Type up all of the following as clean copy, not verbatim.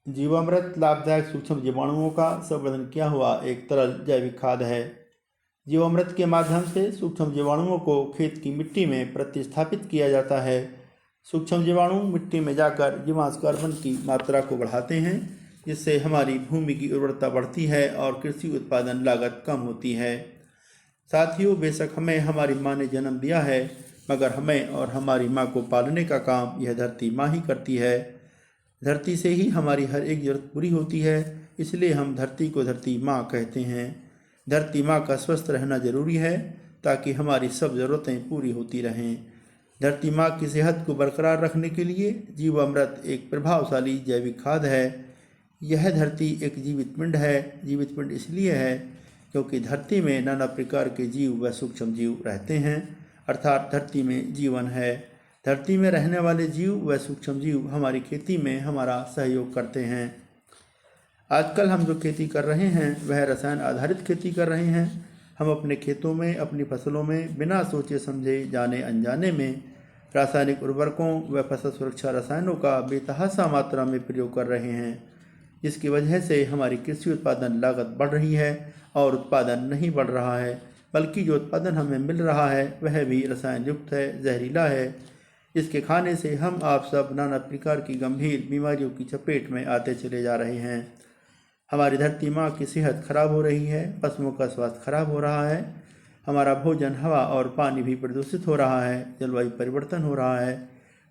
जीवामृत लाभदायक सूक्ष्म जीवाणुओं का संवर्धन किया हुआ एक तरल जैविक खाद है। जीवामृत के माध्यम से सूक्ष्म जीवाणुओं को खेत की मिट्टी में प्रतिस्थापित किया जाता है। सूक्ष्म जीवाणु मिट्टी में जाकर जीवांश कार्बन की मात्रा को बढ़ाते हैं, जिससे हमारी भूमि की उर्वरता बढ़ती है और कृषि उत्पादन लागत कम होती है। साथियों, बेशक हमें हमारी माँ ने जन्म दिया है, मगर हमें और हमारी माँ को पालने का काम यह धरती माँ ही करती है। धरती से ही हमारी हर एक जरूरत पूरी होती है, इसलिए हम धरती को धरती माँ कहते हैं। धरती माँ का स्वस्थ रहना जरूरी है ताकि हमारी सब ज़रूरतें पूरी होती रहें। धरती माँ की सेहत को बरकरार रखने के लिए जीवामृत एक प्रभावशाली जैविक खाद है। यह धरती एक जीवित पिंड है। जीवित पिंड इसलिए है क्योंकि धरती में नाना प्रकार के जीव व सूक्ष्म जीव रहते हैं, अर्थात धरती में जीवन है। धरती में रहने वाले जीव व सूक्ष्म जीव हमारी खेती में हमारा सहयोग करते हैं। आजकल हम जो खेती कर रहे हैं वह रसायन आधारित खेती कर रहे हैं। हम अपने खेतों में अपनी फसलों में बिना सोचे समझे जाने अनजाने में रासायनिक उर्वरकों व फसल सुरक्षा रसायनों का बेतहाशा मात्रा में प्रयोग कर रहे हैं, जिसकी वजह से हमारी कृषि उत्पादन लागत बढ़ रही है और उत्पादन नहीं बढ़ रहा है, बल्कि जो उत्पादन हमें मिल रहा है वह भी रसायन युक्त है, जहरीला है। इसके खाने से हम आप सब नाना प्रकार की गंभीर बीमारियों की चपेट में आते चले जा रहे हैं। हमारी धरती माँ की सेहत खराब हो रही है, पशुओं का स्वास्थ्य खराब हो रहा है, हमारा भोजन, हवा और पानी भी प्रदूषित हो रहा है, जलवायु परिवर्तन हो रहा है,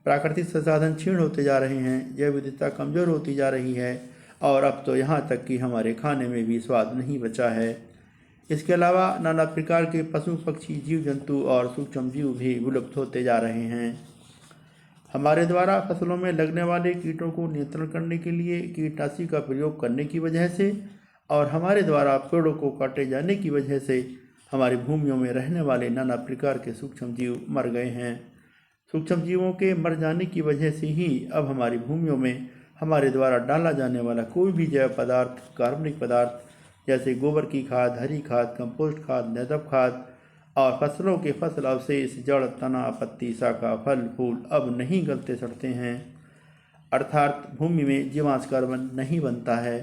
प्राकृतिक संसाधन क्षीण होते जा रहे हैं, जैव विविधता कमज़ोर होती जा रही है और अब तो यहाँ तक कि हमारे खाने में भी स्वाद नहीं बचा है। इसके अलावा नाना प्रकार के पशु पक्षी, जीव जंतु और सूक्ष्म जीव भी विलुप्त होते जा रहे हैं। हमारे द्वारा फसलों में लगने वाले कीटों को नियंत्रण करने के लिए कीटनाशी का प्रयोग करने की वजह से और हमारे द्वारा पेड़ों को काटे जाने की वजह से हमारी भूमियों में रहने वाले नाना प्रकार के सूक्ष्म जीव मर गए हैं। सूक्ष्म जीवों के मर जाने की वजह से ही अब हमारी भूमियों में हमारे द्वारा डाला जाने वाला कोई भी जैव पदार्थ, कार्बनिक पदार्थ जैसे गोबर की खाद, हरी खाद, कंपोस्ट खाद, नैदव खाद और फसलों के फसल अवशेष, जड़, तना, पत्ती, शाखा, फल, फूल अब नहीं गलते सड़ते हैं, अर्थात भूमि में जीवांश कार्बन नहीं बनता है।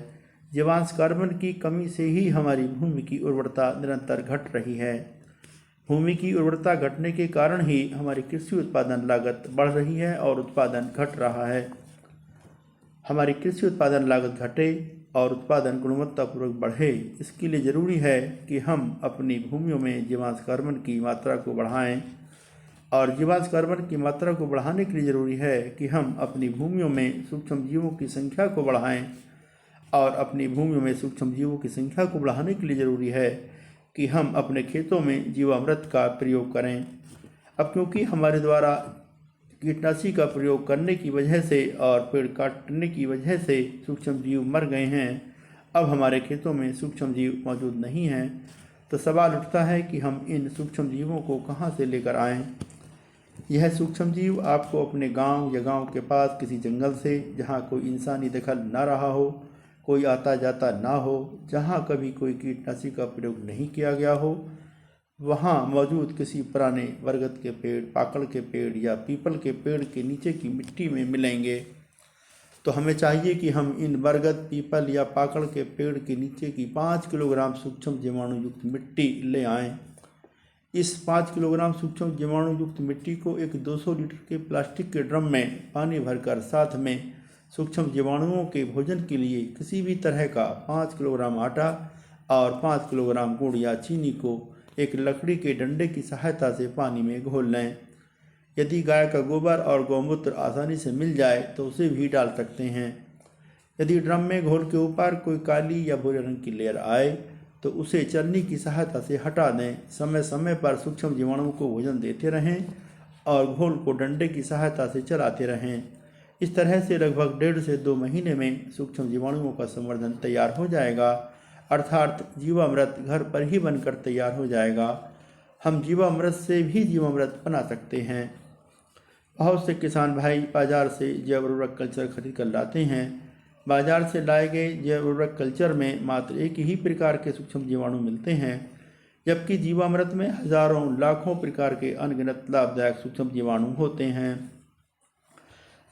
जीवांश कार्बन की कमी से ही हमारी भूमि की उर्वरता निरंतर घट रही है। भूमि की उर्वरता घटने के कारण ही हमारी कृषि उत्पादन लागत बढ़ रही है और उत्पादन घट रहा है। हमारी कृषि उत्पादन लागत घटे और उत्पादन गुणवत्तापूर्वक बढ़े, इसके लिए ज़रूरी है कि हम अपनी भूमियों में जीवांश कार्बन की मात्रा को बढ़ाएं। और जीवांश कार्बन की मात्रा को बढ़ाने के लिए ज़रूरी है कि हम अपनी भूमियों में सूक्ष्म जीवों की संख्या को बढ़ाएं। और अपनी भूमियों में सूक्ष्म जीवों की संख्या को बढ़ाने के लिए ज़रूरी है कि हम अपने खेतों में जीवामृत का प्रयोग करें। अब क्योंकि हमारे द्वारा कीटनाशी का प्रयोग करने की वजह से और पेड़ काटने की वजह से सूक्ष्म जीव मर गए हैं, अब हमारे खेतों में सूक्ष्म जीव मौजूद नहीं हैं, तो सवाल उठता है कि हम इन सूक्ष्म जीवों को कहां से लेकर आएं। यह सूक्ष्म जीव आपको अपने गांव या गांव के पास किसी जंगल से, जहां कोई इंसानी दखल ना रहा हो, कोई आता जाता ना हो, जहां कभी कोई कीटनाशी का प्रयोग नहीं किया गया हो, वहाँ मौजूद किसी पुराने बरगद के पेड़, पाकड़ के पेड़ या पीपल के पेड़ के नीचे की मिट्टी में मिलेंगे। तो हमें चाहिए कि हम इन बरगद, पीपल या पाकड़ के पेड़ के नीचे की 5 किलोग्राम सूक्ष्म जीवाणु युक्त मिट्टी ले आएं। इस 5 किलोग्राम सूक्ष्म जीवाणु युक्त मिट्टी को एक 200 लीटर के प्लास्टिक के ड्रम में पानी भरकर साथ में सूक्ष्म जीवाणुओं के भोजन के लिए किसी भी तरह का 5 किलोग्राम आटा और 5 किलोग्राम गुड़ या चीनी को एक लकड़ी के डंडे की सहायता से पानी में घोल लें। यदि गाय का गोबर और गौमूत्र आसानी से मिल जाए तो उसे भी डाल सकते हैं। यदि ड्रम में घोल के ऊपर कोई काली या भूरे रंग की लेयर आए तो उसे चलनी की सहायता से हटा दें। समय समय पर सूक्ष्म जीवाणुओं को भोजन देते रहें और घोल को डंडे की सहायता से चलाते रहें। इस तरह से लगभग 1.5 से 2 महीने में सूक्ष्म जीवाणुओं का संवर्धन तैयार हो जाएगा, अर्थात जीवामृत घर पर ही बनकर तैयार हो जाएगा। हम जीवामृत से भी जीवामृत बना सकते हैं। बहुत से किसान भाई बाजार से जैव उर्वरक कल्चर खरीद कर लाते हैं। बाजार से लाए गए जैव उर्वरक कल्चर में मात्र एक ही प्रकार के सूक्ष्म जीवाणु मिलते हैं, जबकि जीवामृत में हजारों लाखों प्रकार के अनगिनत लाभदायक सूक्ष्म जीवाणु होते हैं।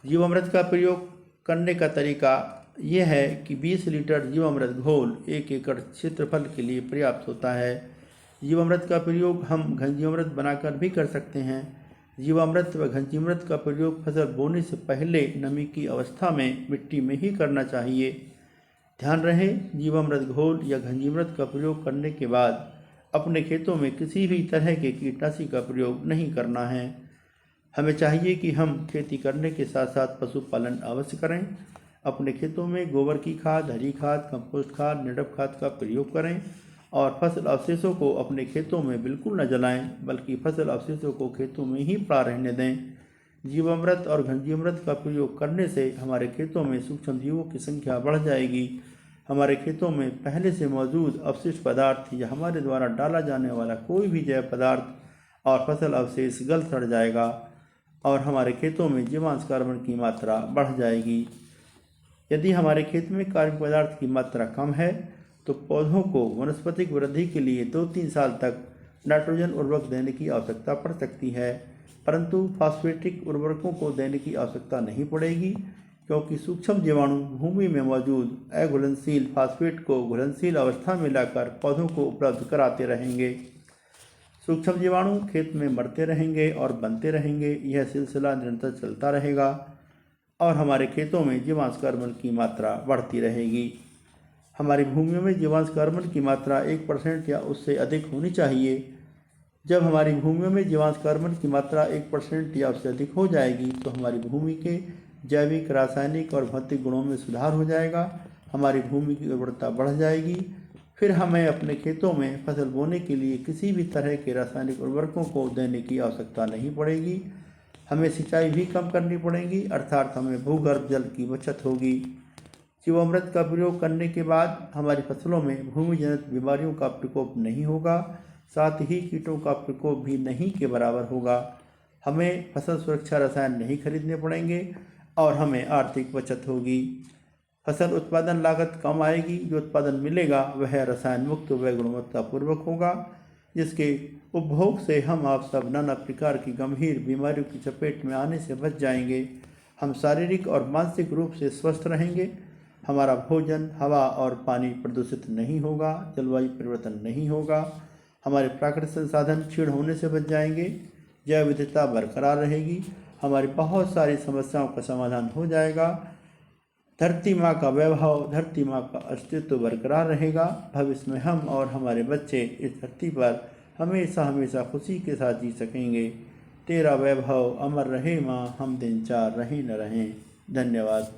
जीवामृत का प्रयोग करने का तरीका यह है कि 20 लीटर जीवामृत घोल 1 एकड़ क्षेत्रफल के लिए पर्याप्त होता है। जीवामृत का प्रयोग हम घनजीवामृत बनाकर भी कर सकते हैं। जीवामृत व घनजीवामृत का प्रयोग फसल बोने से पहले नमी की अवस्था में मिट्टी में ही करना चाहिए। ध्यान रहे, जीवामृत घोल या घनजीवामृत का प्रयोग करने के बाद अपने खेतों में किसी भी तरह के कीटनाशी का प्रयोग नहीं करना है। हमें चाहिए कि हम खेती करने के साथ साथ पशुपालन अवश्य करें। अपने खेतों में गोबर की खाद, हरी खाद, कंपोस्ट खाद, निडप खाद का प्रयोग करें और फसल अवशेषों को अपने खेतों में बिल्कुल न जलाएं, बल्कि फसल अवशेषों को खेतों में ही पड़ा रहने दें। जीवामृत और घनजीवामृत का प्रयोग करने से हमारे खेतों में सूक्ष्म जीवों की संख्या बढ़ जाएगी। हमारे खेतों में पहले से मौजूद अवशिष्ट पदार्थ या हमारे द्वारा डाला जाने वाला कोई भी जैव पदार्थ और फसल अवशेष गल सड़ जाएगा और हमारे खेतों में जीवांश कार्बन की मात्रा बढ़ जाएगी। यदि हमारे खेत में कार्बनिक पदार्थ की मात्रा कम है तो पौधों को वनस्पतिक वृद्धि के लिए 2-3 साल तक नाइट्रोजन उर्वरक देने की आवश्यकता पड़ सकती है, परंतु फास्फेटिक उर्वरकों को देने की आवश्यकता नहीं पड़ेगी, क्योंकि सूक्ष्म जीवाणु भूमि में मौजूद अघुलनशील फास्फेट को घुलनशील अवस्था में लाकर पौधों को उपलब्ध कराते रहेंगे। सूक्ष्म जीवाणु खेत में मरते रहेंगे और बनते रहेंगे। यह सिलसिला निरंतर चलता रहेगा और हमारे खेतों में जीवांश कार्बन की मात्रा बढ़ती रहेगी। हमारी भूमियों में जीवांश कार्बन की मात्रा 1% या उससे अधिक होनी चाहिए। जब हमारी भूमियों में जीवांश कार्बन की मात्रा 1% या उससे अधिक हो जाएगी तो हमारी भूमि के जैविक, रासायनिक और भौतिक गुणों में सुधार हो जाएगा। हमारी भूमि की उर्वरता बढ़ जाएगी। फिर हमें अपने खेतों में फसल बोने के लिए किसी भी तरह के रासायनिक उर्वरकों को देने की आवश्यकता नहीं पड़ेगी। हमें सिंचाई भी कम करनी पड़ेगी, अर्थात हमें भूगर्भ जल की बचत होगी। जीवामृत का प्रयोग करने के बाद हमारी फसलों में भूमिजनित बीमारियों का प्रकोप नहीं होगा, साथ ही कीटों का प्रकोप भी नहीं के बराबर होगा। हमें फसल सुरक्षा रसायन नहीं खरीदने पड़ेंगे और हमें आर्थिक बचत होगी। फसल उत्पादन लागत कम आएगी। जो उत्पादन मिलेगा वह रसायन मुक्त व गुणवत्तापूर्वक होगा, जिसके उपभोग से हम आप सब नाना प्रकार की गंभीर बीमारियों की चपेट में आने से बच जाएंगे। हम शारीरिक और मानसिक रूप से स्वस्थ रहेंगे। हमारा भोजन, हवा और पानी प्रदूषित नहीं होगा, जलवायु परिवर्तन नहीं होगा। हमारे प्राकृतिक संसाधन क्षीण होने से बच जाएंगे। जैव विविधता बरकरार रहेगी। हमारी बहुत सारी समस्याओं का समाधान हो जाएगा। धरती माँ का वैभव, धरती माँ का अस्तित्व बरकरार रहेगा। भविष्य में हम और हमारे बच्चे इस धरती पर हमेशा हमेशा खुशी के साथ जी सकेंगे। तेरा वैभव अमर रहे माँ, हम दिन चार रहें न रहें। धन्यवाद।